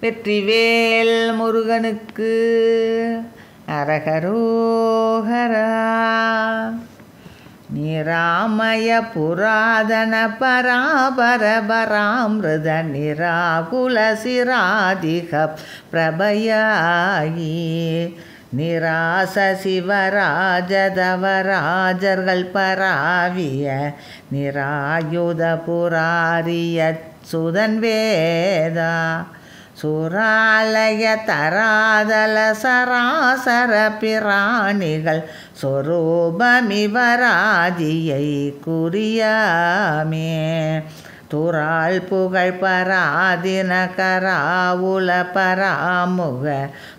வெற்றிவேல் முருகனுக்கு அரகரோகரா. நிராமய புராதன பராபர பராமிருத நிராகுல சிராதிக பிரபயாயி நிராச சிவராஜதவராஜர்கள் பராவிய நிராயுத புராரிய சுதன் வேதா சுராலய தராதல சராசர பிராணிகள் சொரூபமிவராதியை குறியாமே துரால் புகழ் பராதின கராவுல பராமுக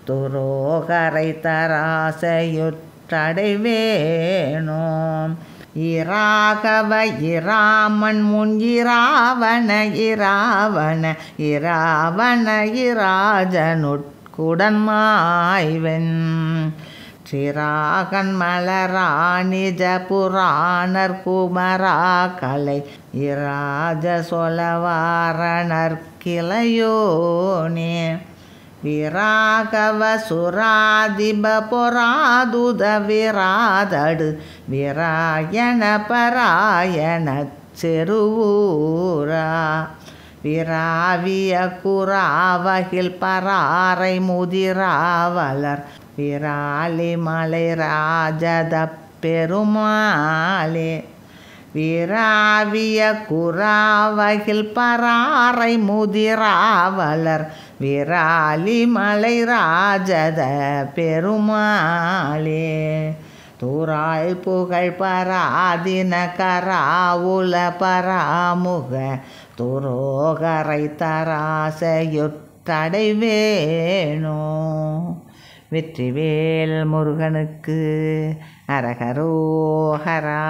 துரோகரை தராசையுற்றடைவேனோம் இராகவ இராமன் முன் இராவண இராவண இராவண இராஜனுட்குடன்மாய்வன் சிராகன் மலராணிஜ புராணர் குமரா கலை இராஜ சொலவாரணர் கிளையோனே விராகவ சுராதிப பொராதுத விராதடு விராயண பராயண செருவூரா விராவிய குராவகில் பராரை முதிராவலர் விராலி மலை ராஜத பெருமாளே விராவிய குராவகில் பராரை முதிராவலர் விராலி மலை ராஜத பெருமாளே தூராள் புகழ் பராதின கராவுல பராமுக துரோகரை தராசையுற்றடைவேனோ. வெற்றிவேல் முருகனுக்கு அரகரோகரா.